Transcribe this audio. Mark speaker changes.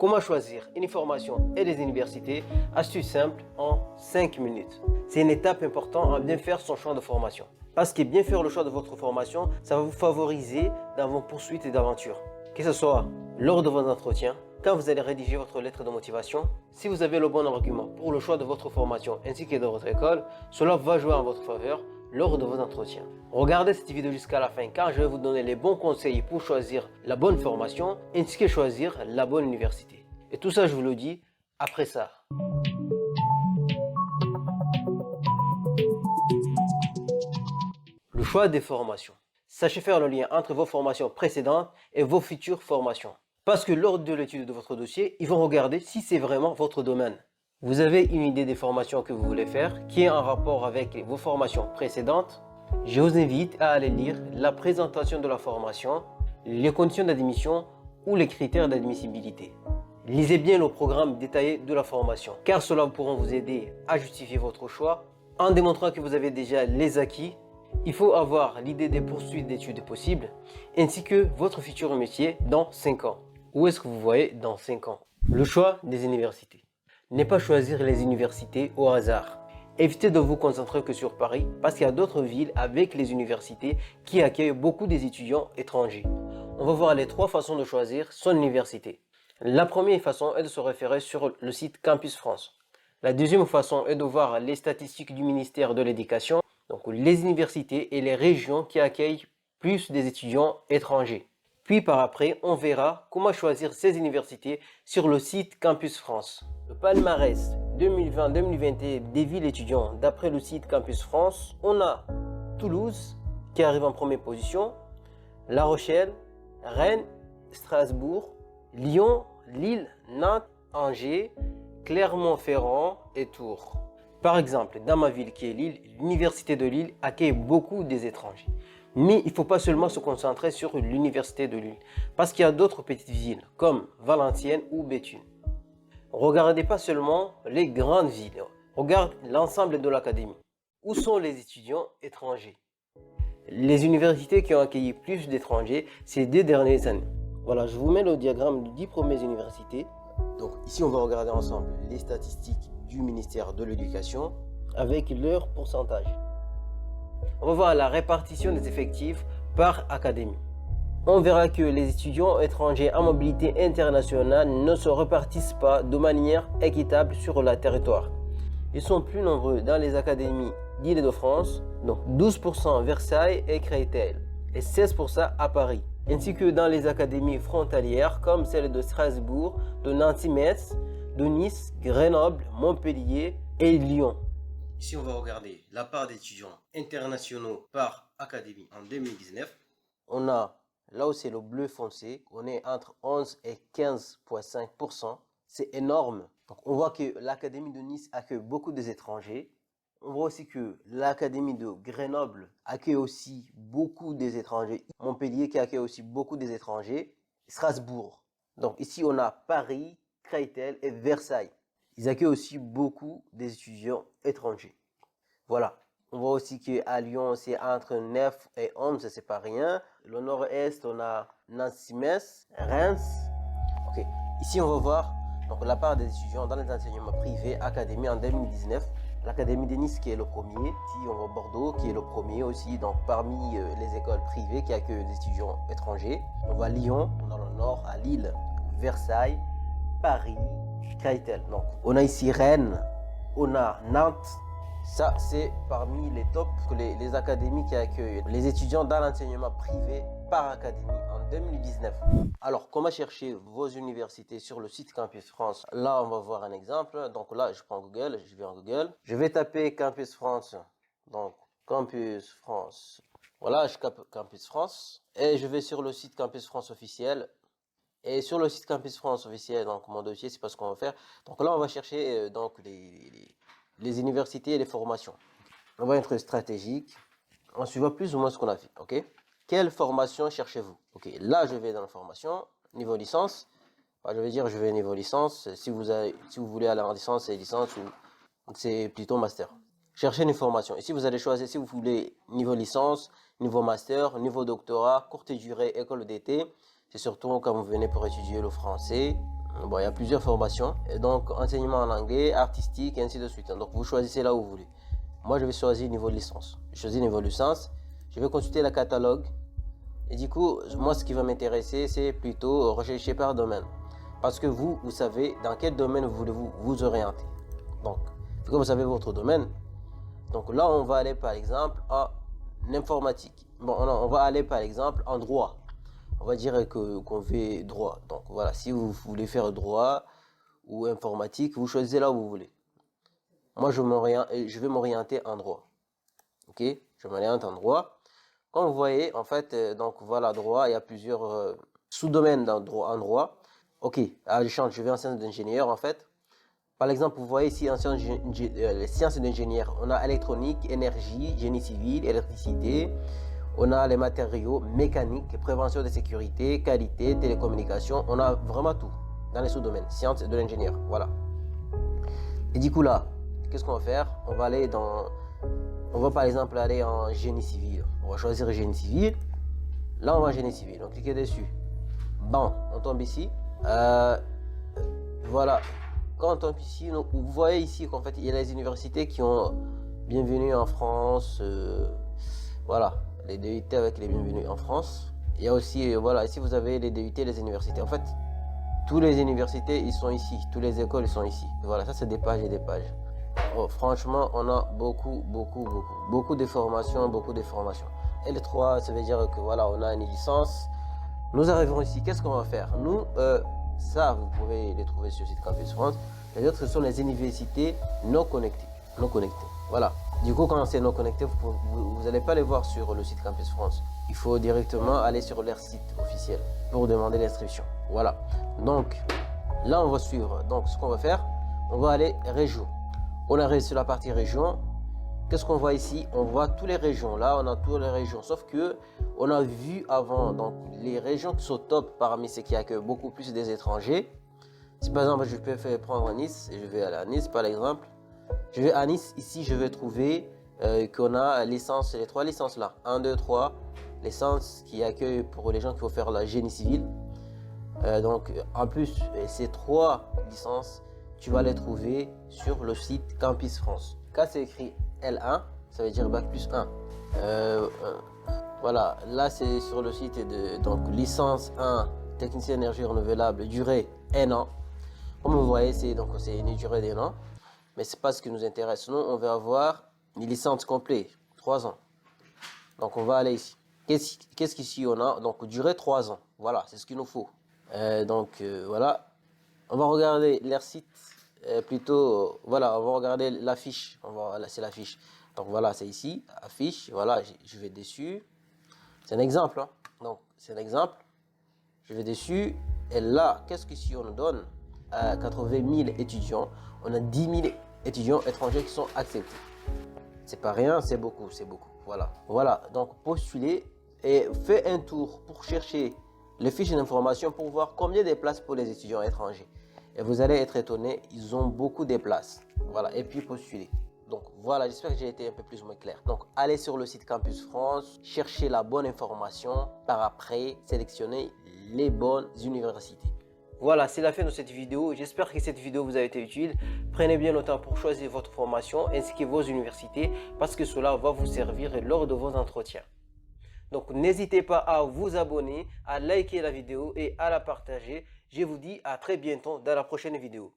Speaker 1: Comment choisir une formation et des universités? Astuce simple en 5 minutes. C'est une étape importante à bien faire son choix de formation. Parce que bien faire le choix de votre formation, ça va vous favoriser dans vos poursuites et d'aventures. Que ce soit lors de vos entretiens, quand vous allez rédiger votre lettre de motivation, si vous avez le bon argument pour le choix de votre formation ainsi que de votre école, cela va jouer en votre faveur lors de vos entretiens. Regardez cette vidéo jusqu'à la fin car je vais vous donner les bons conseils pour choisir la bonne formation ainsi que choisir la bonne université. Et tout ça, je vous le dis après ça. Le choix des formations. Sachez faire le lien entre vos formations précédentes et vos futures formations. Parce que lors de l'étude de votre dossier, ils vont regarder si c'est vraiment votre domaine. Vous avez une idée des formations que vous voulez faire qui est en rapport avec vos formations précédentes. Je vous invite à aller lire la présentation de la formation, les conditions d'admission ou les critères d'admissibilité. Lisez bien le programme détaillé de la formation car cela pourra vous aider à justifier votre choix en démontrant que vous avez déjà les acquis. Il faut avoir l'idée des poursuites d'études possibles ainsi que votre futur métier dans 5 ans. Où est-ce que vous voyez dans 5 ans? Le choix des universités. Ne pas choisir les universités au hasard. Évitez de vous concentrer que sur Paris parce qu'il y a d'autres villes avec les universités qui accueillent beaucoup des étudiants étrangers. On va voir les 3 façons de choisir son université. La première façon est de se référer sur le site Campus France. La deuxième façon est de voir les statistiques du ministère de l'Éducation, donc les universités et les régions qui accueillent plus des étudiants étrangers. Puis par après, on verra comment choisir ces universités sur le site Campus France. Le palmarès 2020-2021 des villes étudiantes d'après le site Campus France, on a Toulouse qui arrive en première position, La Rochelle, Rennes, Strasbourg, Lyon, Lille, Nantes, Angers, Clermont-Ferrand et Tours. Par exemple, dans ma ville qui est Lille, l'université de Lille accueille beaucoup des étrangers. Mais il ne faut pas seulement se concentrer sur l'université de Lille, parce qu'il y a d'autres petites villes comme Valenciennes ou Béthune. Regardez pas seulement les grandes villes, regarde l'ensemble de l'académie. Où sont les étudiants étrangers? Les universités qui ont accueilli plus d'étrangers ces 2 dernières années. Voilà, je vous mets le diagramme des 10 premières universités. Donc ici, on va regarder ensemble les statistiques du ministère de l'Éducation avec leur pourcentage. On va voir la répartition des effectifs par académie. On verra que les étudiants étrangers en mobilité internationale ne se répartissent pas de manière équitable sur le territoire. Ils sont plus nombreux dans les académies d'Île-de-France, donc 12% Versailles et Créteil et 16% à Paris, ainsi que dans les académies frontalières comme celle de Strasbourg, de Nancy-Metz, de Nice, Grenoble, Montpellier et Lyon. Ici, on va regarder la part d'étudiants internationaux par académie en 2019. On a, là où c'est le bleu foncé, on est entre 11 et 15,5%. C'est énorme. Donc, on voit que l'académie de Nice accueille beaucoup des étrangers. On voit aussi que l'académie de Grenoble accueille aussi beaucoup des étrangers. Montpellier qui accueille aussi beaucoup des étrangers. Strasbourg. Donc ici, on a Paris, Créteil et Versailles. Ils accueillent aussi beaucoup des étudiants étrangers. Voilà. On voit aussi qu'à Lyon, c'est entre 9 et 11, c'est pas rien. Le nord-est, on a Nancy-Metz, Reims. Ok. Ici, on va voir donc, la part des étudiants dans les enseignements privés académie en 2019. L'Académie de Nice qui est le premier. Ici, on voit Bordeaux qui est le premier aussi. Donc, parmi les écoles privées qui accueillent des étudiants étrangers. On voit Lyon, dans le nord, à Lille, Versailles, Paris, Créteil. Donc, on a ici Rennes, on a Nantes. Ça, c'est parmi les tops, les académies qui accueillent les étudiants dans l'enseignement privé par académie en 2019. Alors, comment chercher vos universités sur le site Campus France? Là, on va voir un exemple. Donc là, je prends Google, je vais en Google. Je vais taper Campus France. Donc, Campus France. Voilà, je tape Campus France. Et je vais sur le site Campus France officiel. Et sur le site Campus France officiel, donc mon dossier, c'est pas ce qu'on va faire. Donc là, on va chercher donc les universités et les formations. On va être stratégique. On suivra plus ou moins ce qu'on a fait. Ok. Quelle formation cherchez-vous? Ok. Là, je vais dans la formation niveau licence. Enfin, je vais dire je vais niveau licence. Si vous voulez aller en licence, c'est licence ou c'est plutôt master. Cherchez une formation. Ici, vous allez choisir si vous voulez niveau licence, niveau master, niveau doctorat, courte durée, école d'été. C'est surtout quand vous venez pour étudier le français. Bon, il y a plusieurs formations. Et donc, enseignement en anglais, artistique, et ainsi de suite. Donc, vous choisissez là où vous voulez. Moi, je vais choisir niveau de licence. Je choisis niveau de licence. Je vais consulter le catalogue. Et du coup, moi, ce qui va m'intéresser, c'est plutôt rechercher par domaine. Parce que vous savez dans quel domaine voulez-vous vous orienter. Donc, comme vous savez votre domaine, donc là, on va aller par exemple en informatique. Bon, on va aller par exemple en droit. On va dire qu'on fait droit. Donc voilà, si vous voulez faire droit ou informatique, vous choisissez là où vous voulez. Moi, je vais m'orienter en droit. Ok, je m'oriente en droit. Comme vous voyez, en fait, donc voilà, droit, il y a plusieurs sous-domaines en droit. Ok, je vais en sciences d'ingénieur en fait. Par exemple, vous voyez ici en les sciences d'ingénieur, on a électronique, énergie, génie civil, électricité. On a les matériaux, mécanique, prévention de sécurité, qualité, télécommunication. On a vraiment tout dans les sous-domaines, sciences de l'ingénieur. Voilà. Et du coup là, qu'est-ce qu'on va faire? On va par exemple aller en génie civil. On va choisir génie civil. Là, on va génie civil. Donc, cliquez dessus. Bon, on tombe ici. Voilà. Quand on tombe ici, donc, vous voyez ici qu'en fait, il y a les universités qui ont bienvenue en France. Voilà. Les DUT avec les bienvenus en France. Il y a aussi, voilà, ici vous avez les DUT, les universités. En fait, toutes les universités, ils sont ici. Toutes les écoles, ils sont ici. Voilà, ça c'est des pages et des pages. Oh, franchement, on a beaucoup de formations, L3, ça veut dire que voilà, on a une licence. Nous arrivons ici, qu'est-ce qu'on va faire? Nous, ça, vous pouvez les trouver sur le site Campus France. Les autres, ce sont les universités non connectées. Voilà. Du coup, quand c'est non connecté, vous n'allez pas les voir sur le site Campus France. Il faut directement aller sur leur site officiel pour demander l'inscription. Voilà. Donc, là, on va suivre. Donc, ce qu'on va faire, on va aller région. On arrive sur la partie région. Qu'est-ce qu'on voit ici? On voit toutes les régions. Là, on a toutes les régions. Sauf que on a vu avant, donc, les régions qui sont top parmi ceux qui accueillent beaucoup plus des étrangers. Si par exemple, je peux prendre Nice, et je vais aller à Nice par exemple. Je vais à Nice, ici je vais trouver qu'on a les 3 licences là. 1, 2, 3 licences qui accueillent pour les gens qui vont faire la génie civil. Donc en plus, ces 3 licences, tu vas les trouver sur le site Campus France. Quand c'est écrit L1, ça veut dire Bac plus 1. Voilà, là c'est sur le site de donc licence 1, technicien énergie renouvelable, durée 1 an. Comme vous voyez, c'est une durée d'1 an. Mais c'est pas ce qui nous intéresse. Nous, on veut avoir une licence complète, 3 ans. Donc, on va aller ici. Qu'est-ce qu'ici on a? Donc, durée 3 ans. Voilà, c'est ce qu'il nous faut. Voilà. On va regarder leur site. Voilà, on va regarder l'affiche. C'est l'affiche. Donc, voilà, c'est ici. Affiche. Voilà, je vais dessus. C'est un exemple. Hein. Donc, c'est un exemple. Je vais dessus. Et là, qu'est-ce qu'ici on nous donne? 80 000 étudiants. On a 10 000 étudiants étrangers qui sont acceptés. C'est pas rien, c'est beaucoup. Voilà, donc postulez et faites un tour pour chercher les fiches d'information pour voir combien de places pour les étudiants étrangers. Et vous allez être étonné, ils ont beaucoup de places. Voilà, et puis postulez. Donc voilà, j'espère que j'ai été un peu plus ou moins clair. Donc allez sur le site Campus France, cherchez la bonne information, par après sélectionnez les bonnes universités. Voilà, c'est la fin de cette vidéo. J'espère que cette vidéo vous a été utile. Prenez bien le temps pour choisir votre formation ainsi que vos universités parce que cela va vous servir lors de vos entretiens. Donc n'hésitez pas à vous abonner, à liker la vidéo et à la partager. Je vous dis à très bientôt dans la prochaine vidéo.